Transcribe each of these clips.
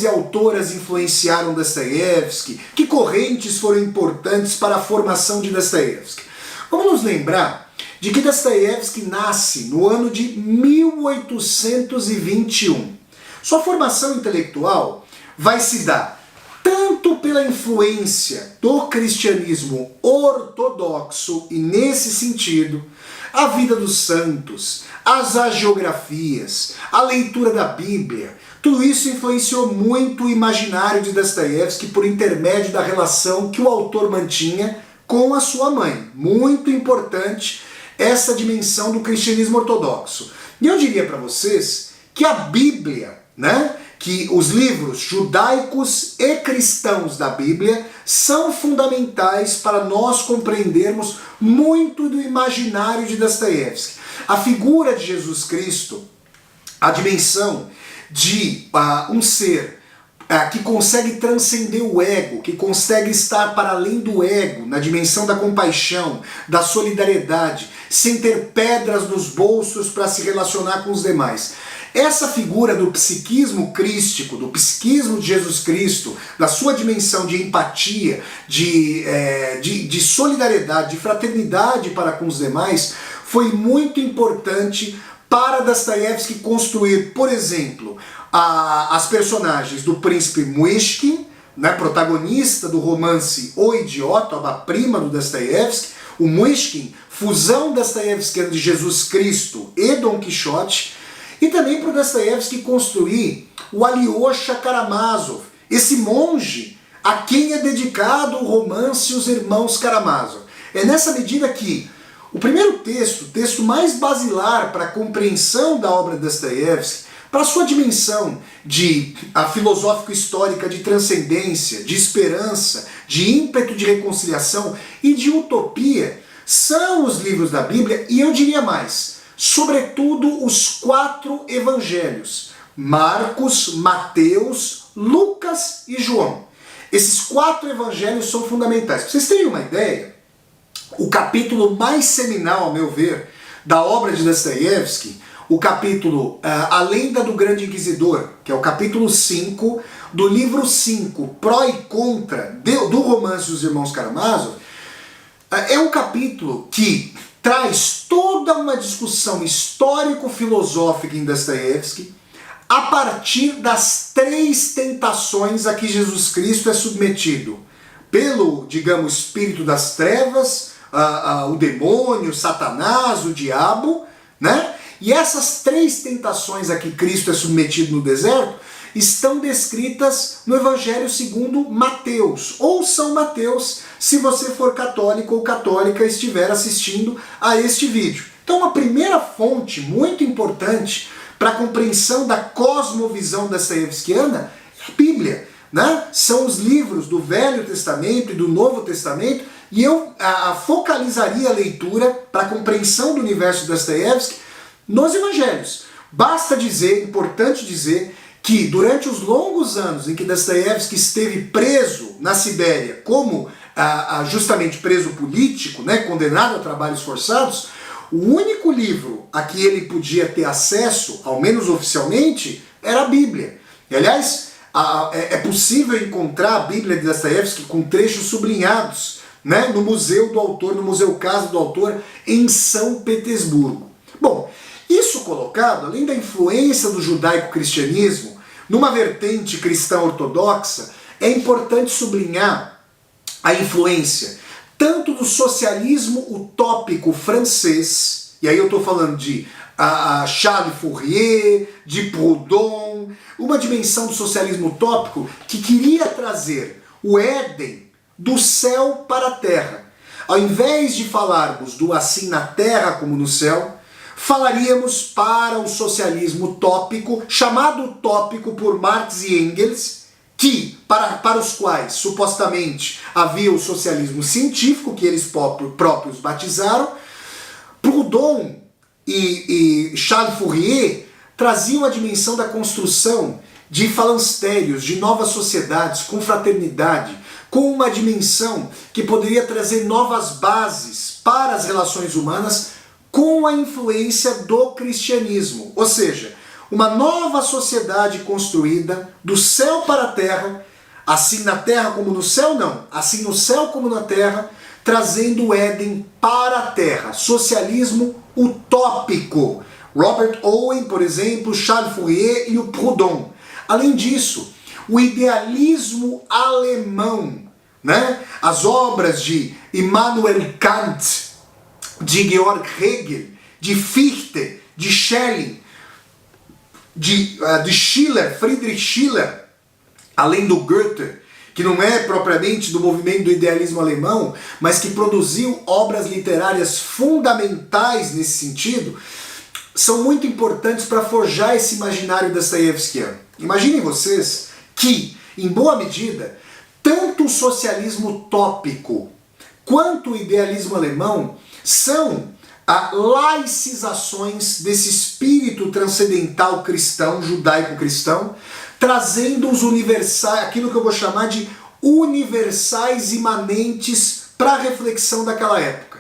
autores e autoras influenciaram Dostoiévski? Que correntes foram importantes para a formação de Dostoiévski? Vamos nos lembrar de que Dostoiévski nasce no ano de 1821. Sua formação intelectual vai se dar tanto pela influência do cristianismo ortodoxo, e nesse sentido, a vida dos santos, as agiografias, a leitura da Bíblia, tudo isso influenciou muito o imaginário de Dostoiévski por intermédio da relação que o autor mantinha com a sua mãe. Muito importante essa dimensão do cristianismo ortodoxo. E eu diria para vocês que a Bíblia, que os livros judaicos e cristãos da Bíblia são fundamentais para nós compreendermos muito do imaginário de Dostoiévski. A figura de Jesus Cristo, a dimensão de um ser que consegue transcender o ego, que consegue estar para além do ego, na dimensão da compaixão, da solidariedade, sem ter pedras nos bolsos para se relacionar com os demais. Essa figura do psiquismo crístico, do psiquismo de Jesus Cristo, da sua dimensão de empatia, de solidariedade, de fraternidade para com os demais, foi muito importante para Dostoiévski construir, por exemplo, as personagens do príncipe Muishkin, protagonista do romance O Idiota, obra-prima do Dostoiévski. O Muishkin, fusão dostoiévskiana de Jesus Cristo e Dom Quixote. E também para o Dostoiévski construir o Alyosha Karamazov, esse monge a quem é dedicado o romance Os Irmãos Karamazov. É nessa medida que o primeiro texto, o texto mais basilar para a compreensão da obra de Dostoiévski, para a sua dimensão a filosófico-histórica de transcendência, de esperança, de ímpeto de reconciliação e de utopia, são os livros da Bíblia, e eu diria mais, sobretudo os 4 evangelhos: Marcos, Mateus, Lucas e João. Esses 4 evangelhos são fundamentais. Para vocês terem uma ideia, o capítulo mais seminal, ao meu ver, da obra de Dostoiévski, o capítulo A Lenda do Grande Inquisidor, que é o capítulo 5 do livro 5, Pró e Contra, do romance Os Irmãos Karamazov, é um capítulo que traz toda uma discussão histórico-filosófica em Dostoiévski a partir das 3 tentações a que Jesus Cristo é submetido pelo, digamos, espírito das trevas, o demônio, Satanás, o diabo, E essas 3 tentações a que Cristo é submetido no deserto estão descritas no Evangelho segundo Mateus, ou São Mateus, se você for católico ou católica e estiver assistindo a este vídeo. Então, uma primeira fonte muito importante para a compreensão da cosmovisão dostoiévskiana é a Bíblia. São os livros do Velho Testamento e do Novo Testamento, e eu focalizaria a leitura para a compreensão do universo de Dostoiévski nos Evangelhos. Basta dizer, importante dizer, que durante os longos anos em que Dostoiévski esteve preso na Sibéria, como justamente preso político, condenado a trabalhos forçados, o único livro a que ele podia ter acesso, ao menos oficialmente, era a Bíblia. E, aliás, é possível encontrar a Bíblia de Dostoiévski com trechos sublinhados no museu do autor, no Museu Casa do Autor, em São Petersburgo. Bom, isso colocado, além da influência do judaico-cristianismo numa vertente cristã ortodoxa, é importante sublinhar a influência tanto do socialismo utópico francês, e aí eu estou falando de Charles Fourier, de Proudhon, uma dimensão do socialismo utópico que queria trazer o Éden do céu para a terra. Ao invés de falarmos do assim na terra como no céu, falaríamos para o socialismo utópico, chamado utópico por Marx e Engels, para os quais supostamente havia o socialismo científico, que eles próprios batizaram. Proudhon e Charles Fourier traziam a dimensão da construção de falancérios, de novas sociedades, com fraternidade, com uma dimensão que poderia trazer novas bases para as relações humanas, com a influência do cristianismo. Ou seja, uma nova sociedade construída do céu para a terra, assim na terra como no céu não, assim no céu como na terra, trazendo o Éden para a terra. Socialismo utópico. Robert Owen, por exemplo, Charles Fourier e o Proudhon. Além disso, o idealismo alemão, né? As obras de Immanuel Kant, de Georg Hegel, de Fichte, de Schelling, de Schiller, Friedrich Schiller, além do Goethe, que não é propriamente do movimento do idealismo alemão, mas que produziu obras literárias fundamentais nesse sentido, são muito importantes para forjar esse imaginário dostoiévskiano. Imaginem vocês que, em boa medida, tanto o socialismo utópico quanto o idealismo alemão são laicizações desse espírito transcendental cristão, judaico-cristão, trazendo os universais, aquilo que eu vou chamar de universais imanentes para a reflexão daquela época.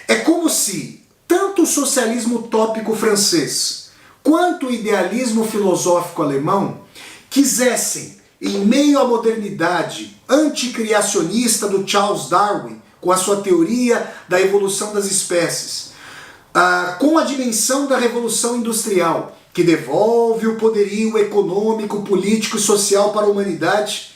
É como se tanto o socialismo utópico francês quanto o idealismo filosófico alemão quisessem, em meio à modernidade anticriacionista do Charles Darwin, com a sua teoria da evolução das espécies, com a dimensão da Revolução Industrial, que devolve o poderio econômico, político e social para a humanidade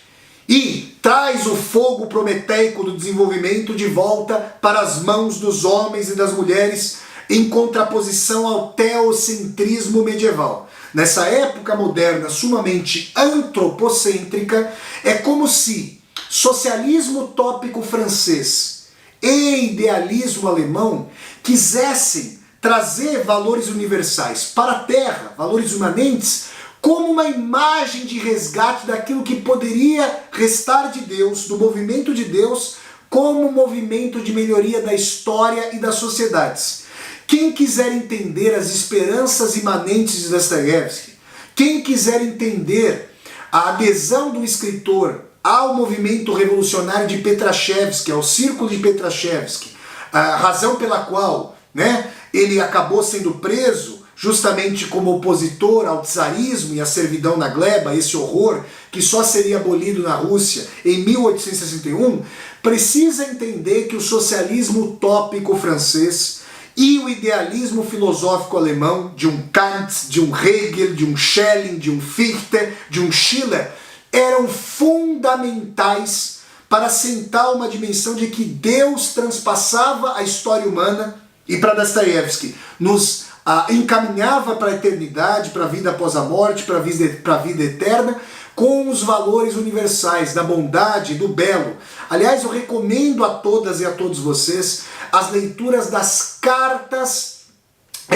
e traz o fogo prometeico do desenvolvimento de volta para as mãos dos homens e das mulheres, em contraposição ao teocentrismo medieval. Nessa época moderna sumamente antropocêntrica, é como se socialismo utópico francês e idealismo alemão quisessem trazer valores universais para a Terra, valores imanentes, como uma imagem de resgate daquilo que poderia restar de Deus, do movimento de Deus, como um movimento de melhoria da história e das sociedades. Quem quiser entender as esperanças imanentes de Dostoiévski, quem quiser entender a adesão do escritor ao movimento revolucionário de Petrashevski, ao Círculo de Petrashevski, a razão pela qual, né, ele acabou sendo preso justamente como opositor ao czarismo e à servidão na gleba, esse horror que só seria abolido na Rússia em 1861, precisa entender que o socialismo utópico francês e o idealismo filosófico alemão de um Kant, de um Hegel, de um Schelling, de um Fichte, de um Schiller, eram fundamentais para assentar uma dimensão de que Deus transpassava a história humana e para Dostoiévski nos encaminhava para a eternidade, para a vida após a morte, para a vida eterna, com os valores universais da bondade, do belo. Aliás, eu recomendo a todas e a todos vocês as leituras das cartas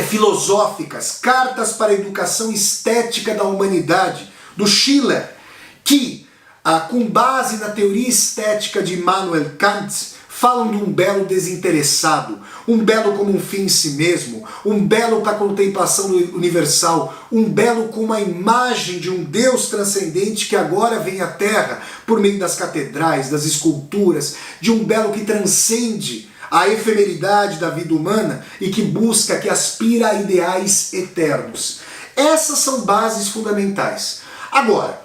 filosóficas, cartas para a educação estética da humanidade, do Schiller, que, com base na teoria estética de Immanuel Kant, falam de um belo desinteressado, um belo como um fim em si mesmo, um belo para a contemplação universal, um belo com uma imagem de um Deus transcendente que agora vem à Terra por meio das catedrais, das esculturas, de um belo que transcende a efemeridade da vida humana e que busca, que aspira a ideais eternos. Essas são bases fundamentais. Agora,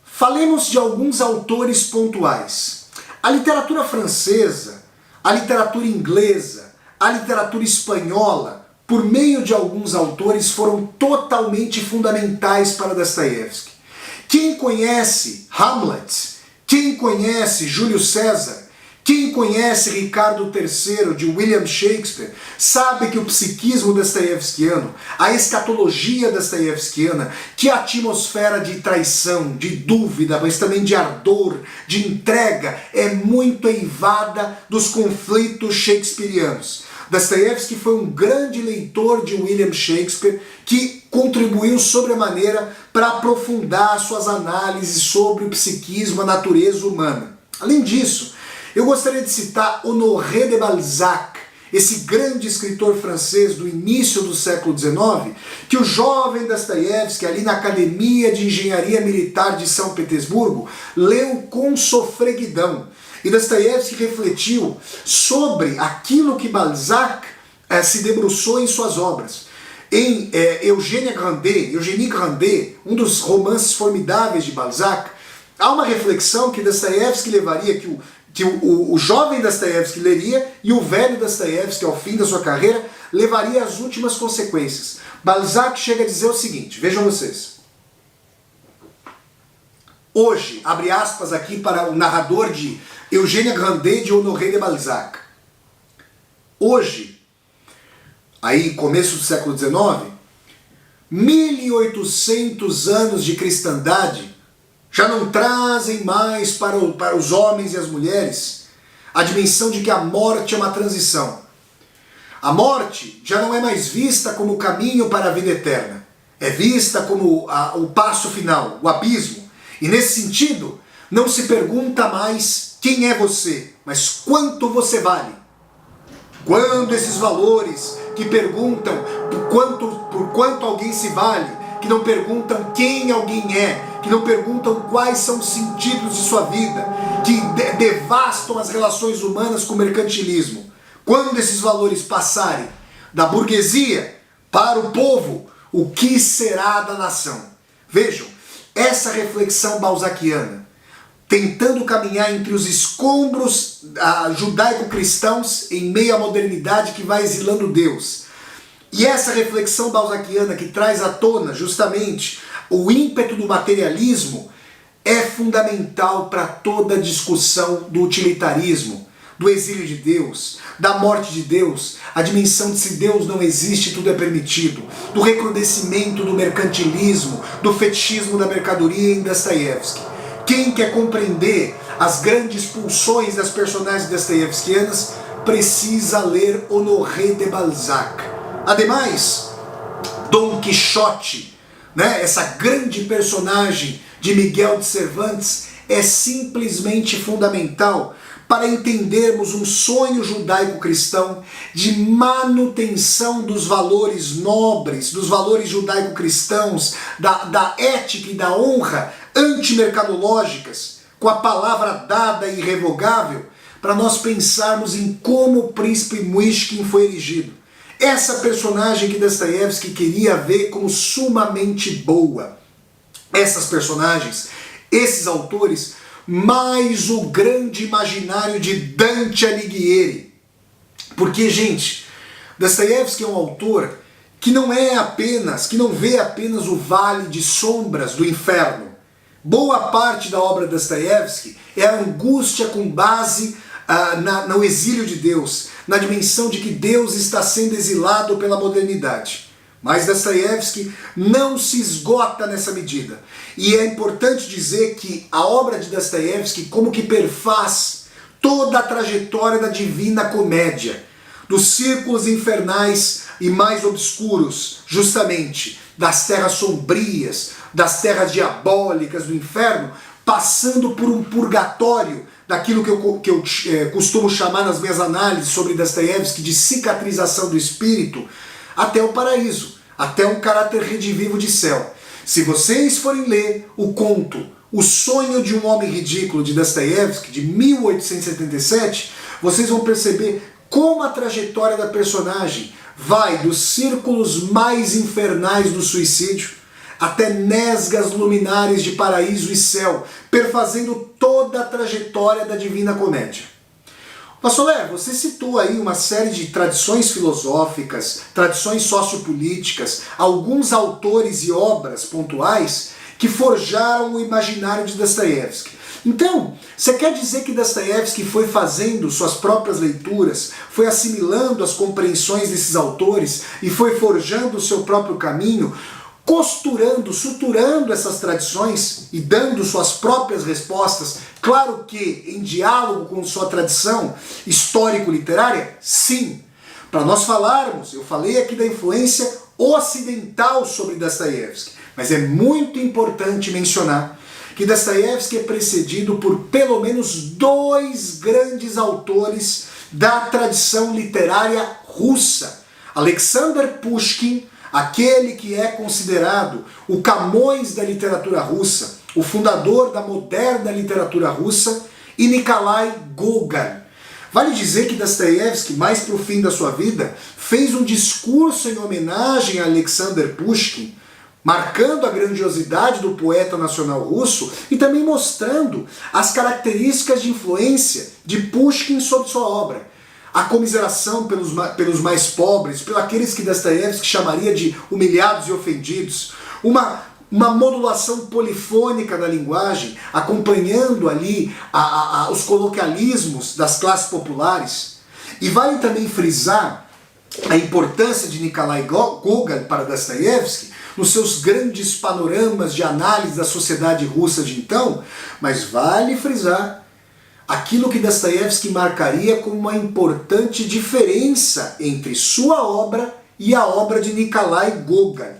falemos de alguns autores pontuais. A literatura francesa, a literatura inglesa, a literatura espanhola, por meio de alguns autores, foram totalmente fundamentais para Dostoiévski. Quem conhece Hamlet, quem conhece Júlio César, quem conhece Ricardo III, de William Shakespeare, sabe que o psiquismo dostoiévskiano, a escatologia dostoiévskiana, que a atmosfera de traição, de dúvida, mas também de ardor, de entrega, é muito eivada dos conflitos shakespearianos. Dostoiévski foi um grande leitor de William Shakespeare que contribuiu sobremaneira para aprofundar suas análises sobre o psiquismo, a natureza humana. Além disso, eu gostaria de citar Honoré de Balzac, esse grande escritor francês do início do século XIX, que o jovem Dostoiévski, ali na Academia de Engenharia Militar de São Petersburgo, leu com sofreguidão. E Dostoiévski refletiu sobre aquilo que Balzac se debruçou em suas obras. Em Eugénie Grandet, um dos romances formidáveis de Balzac, há uma reflexão que Dostoiévski levaria, que o jovem Dostoiévski leria e o velho Dostoiévski, ao fim da sua carreira, levaria às últimas consequências. Balzac chega a dizer o seguinte, vejam vocês. Hoje, abre aspas aqui para o narrador de Eugénie Grandet de Honoré de Balzac. Hoje, aí começo do século XIX, 1800 anos de cristandade já não trazem mais para os homens e as mulheres a dimensão de que a morte é uma transição. A morte já não é mais vista como o caminho para a vida eterna. É vista como o passo final, o abismo. E nesse sentido, não se pergunta mais quem é você, mas quanto você vale. Quando esses valores que perguntam por quanto alguém se vale, que não perguntam quem alguém é, que não perguntam quais são os sentidos de sua vida, que devastam as relações humanas com o mercantilismo. Quando esses valores passarem da burguesia para o povo, o que será da nação? Vejam, essa reflexão balzaquiana, tentando caminhar entre os escombros judaico-cristãos em meio à modernidade que vai exilando Deus. E essa reflexão balzaquiana que traz à tona justamente o ímpeto do materialismo é fundamental para toda a discussão do utilitarismo, do exílio de Deus, da morte de Deus, a dimensão de se Deus não existe, tudo é permitido, do recrudescimento do mercantilismo, do fetichismo da mercadoria em Dostoiévski. Quem quer compreender as grandes pulsões das personagens dostoiévskianas precisa ler Honoré de Balzac. Ademais, Dom Quixote, essa grande personagem de Miguel de Cervantes, é simplesmente fundamental para entendermos um sonho judaico-cristão de manutenção dos valores nobres, dos valores judaico-cristãos, da ética e da honra antimercadológicas, com a palavra dada e irrevogável, para nós pensarmos em como o príncipe Muishkin foi erigido. Essa personagem que Dostoiévski queria ver como sumamente boa. Essas personagens, esses autores, mais o grande imaginário de Dante Alighieri. Porque, gente, Dostoiévski é um autor que não vê apenas o vale de sombras do inferno. Boa parte da obra de Dostoiévski é a angústia com base no exílio de Deus, na dimensão de que Deus está sendo exilado pela modernidade. Mas Dostoiévski não se esgota nessa medida. E é importante dizer que a obra de Dostoiévski como que perfaz toda a trajetória da Divina Comédia, dos círculos infernais e mais obscuros, justamente, das terras sombrias, das terras diabólicas do inferno, passando por um purgatório, daquilo que eu costumo chamar nas minhas análises sobre Dostoiévski de cicatrização do espírito, até o paraíso, até um caráter redivivo de céu. Se vocês forem ler o conto O Sonho de um Homem Ridículo, de Dostoiévski, de 1877, vocês vão perceber como a trajetória da personagem vai dos círculos mais infernais do suicídio até nesgas luminares de paraíso e céu, perfazendo toda a trajetória da Divina Comédia. Pastor, você citou aí uma série de tradições filosóficas, tradições sociopolíticas, alguns autores e obras pontuais que forjaram o imaginário de Dostoiévski. Então, você quer dizer que Dostoiévski foi fazendo suas próprias leituras, foi assimilando as compreensões desses autores e foi forjando o seu próprio caminho, costurando, suturando essas tradições e dando suas próprias respostas, claro que em diálogo com sua tradição histórico-literária? Sim. Para nós falarmos, eu falei aqui da influência ocidental sobre Dostoiévski, mas é muito importante mencionar que Dostoiévski é precedido por pelo menos dois grandes autores da tradição literária russa. Alexander Pushkin, aquele que é considerado o Camões da literatura russa, o fundador da moderna literatura russa, e Nikolai Gogol. Vale dizer que Dostoiévski, mais para o fim da sua vida, fez um discurso em homenagem a Alexander Pushkin, marcando a grandiosidade do poeta nacional russo e também mostrando as características de influência de Pushkin sobre sua obra. A comiseração pelos mais pobres, pelos aqueles que Dostoiévski chamaria de humilhados e ofendidos, uma modulação polifônica da linguagem, acompanhando ali os coloquialismos das classes populares. E vale também frisar a importância de Nikolai Gogol para Dostoiévski nos seus grandes panoramas de análise da sociedade russa de então, mas vale frisar aquilo que Dostoiévski marcaria como uma importante diferença entre sua obra e a obra de Nikolai Gogol.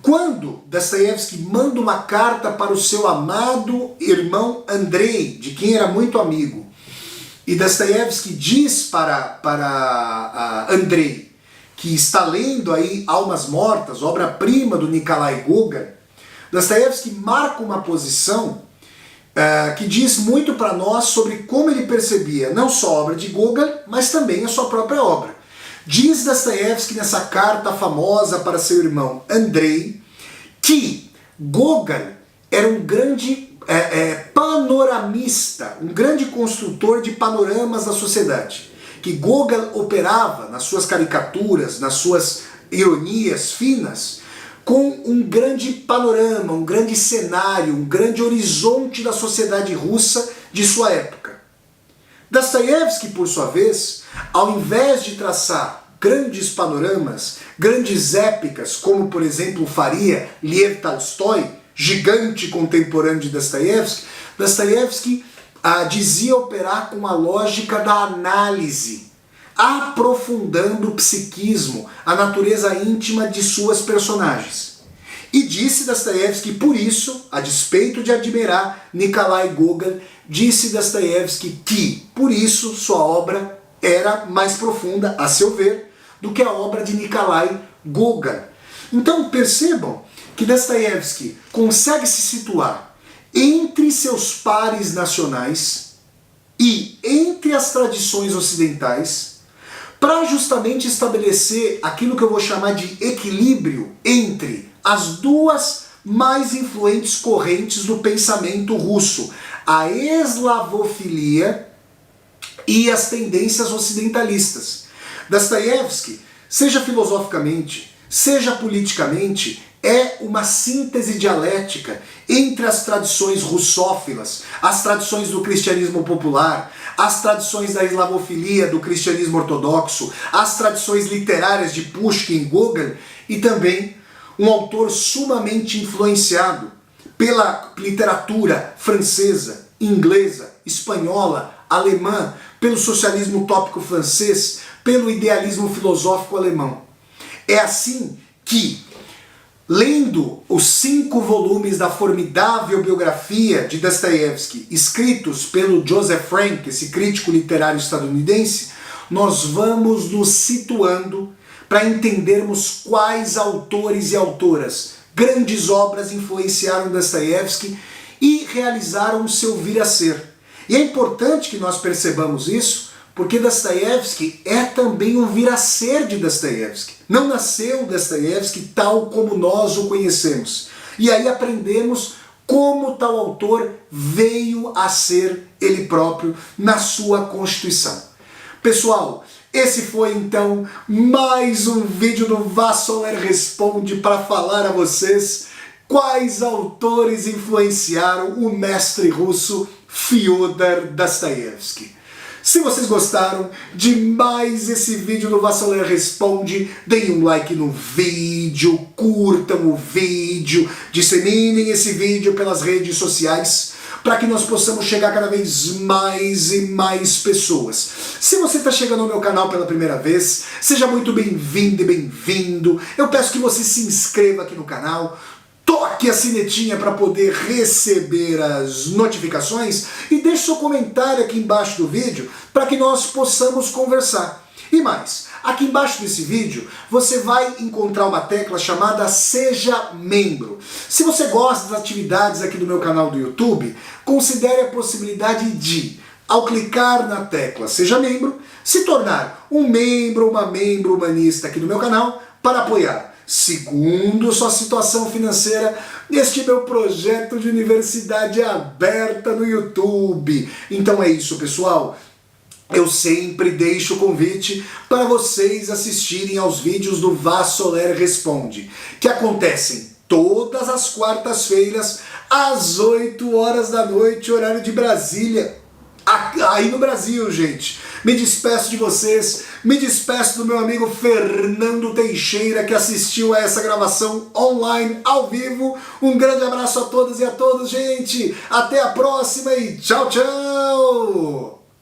Quando Dostoiévski manda uma carta para o seu amado irmão Andrei, de quem era muito amigo, e Dostoiévski diz para Andrei que está lendo aí Almas Mortas, obra-prima do Nikolai Gogol, Dostoiévski marca uma posição que diz muito para nós sobre como ele percebia não só a obra de Gogol, mas também a sua própria obra. Diz Dostoiévski nessa carta famosa para seu irmão Andrei que Gogol era um grande panoramista, um grande construtor de panoramas da sociedade. Que Gogol operava nas suas caricaturas, nas suas ironias finas, com um grande panorama, um grande cenário, um grande horizonte da sociedade russa de sua época. Dostoiévski, por sua vez, ao invés de traçar grandes panoramas, grandes épicas, como por exemplo faria Lev Tolstói, gigante contemporâneo de Dostoiévski, Dostoiévski dizia operar com a lógica da análise, aprofundando o psiquismo, a natureza íntima de suas personagens. E disse Dostoiévski, por isso, a despeito de admirar Nikolai Gogol, disse Dostoiévski que, por isso, sua obra era mais profunda, a seu ver, do que a obra de Nikolai Gogol. Então percebam que Dostoiévski consegue se situar entre seus pares nacionais e entre as tradições ocidentais para justamente estabelecer aquilo que eu vou chamar de equilíbrio entre as duas mais influentes correntes do pensamento russo, a eslavofilia e as tendências ocidentalistas. Dostoiévski, seja filosoficamente, seja politicamente, é uma síntese dialética entre as tradições russófilas, as tradições do cristianismo popular, as tradições da eslavofilia do cristianismo ortodoxo, as tradições literárias de Pushkin e Gogol, e também um autor sumamente influenciado pela literatura francesa, inglesa, espanhola, alemã, pelo socialismo utópico francês, pelo idealismo filosófico alemão. É assim que, lendo os 5 volumes da formidável biografia de Dostoiévski, escritos pelo Joseph Frank, esse crítico literário estadunidense, nós vamos nos situando para entendermos quais autores e autoras, grandes obras influenciaram Dostoiévski e realizaram o seu vir a ser. E é importante que nós percebamos isso, porque Dostoiévski é também um vir a ser de Dostoiévski. Não nasceu Dostoiévski tal como nós o conhecemos. E aí aprendemos como tal autor veio a ser ele próprio na sua constituição. Pessoal, esse foi então mais um vídeo do Vassoler Responde para falar a vocês quais autores influenciaram o mestre russo Fyodor Dostoiévski. Se vocês gostaram de mais esse vídeo do Vassoler Responde, deem um like no vídeo, curtam o vídeo, disseminem esse vídeo pelas redes sociais para que nós possamos chegar cada vez mais e mais pessoas. Se você está chegando ao meu canal pela primeira vez, seja muito bem-vindo e bem-vindo. Eu peço que você se inscreva aqui no canal, toque a sinetinha para poder receber as notificações e deixe seu comentário aqui embaixo do vídeo para que nós possamos conversar. E mais, aqui embaixo desse vídeo você vai encontrar uma tecla chamada Seja Membro. Se você gosta das atividades aqui do meu canal do YouTube, considere a possibilidade de ao clicar na tecla Seja Membro, se tornar um membro ou uma membro humanista aqui do meu canal para apoiar, segundo sua situação financeira, este meu projeto de universidade aberta no YouTube. Então é isso, pessoal. Eu sempre deixo o convite para vocês assistirem aos vídeos do Vaz Soler Responde, que acontecem todas as quartas-feiras, às 8 horas da noite, horário de Brasília. Aí no Brasil, gente. Me despeço de vocês, me despeço do meu amigo Fernando Teixeira, que assistiu a essa gravação online, ao vivo. Um grande abraço a todas e a todos, gente. Até a próxima e tchau, tchau!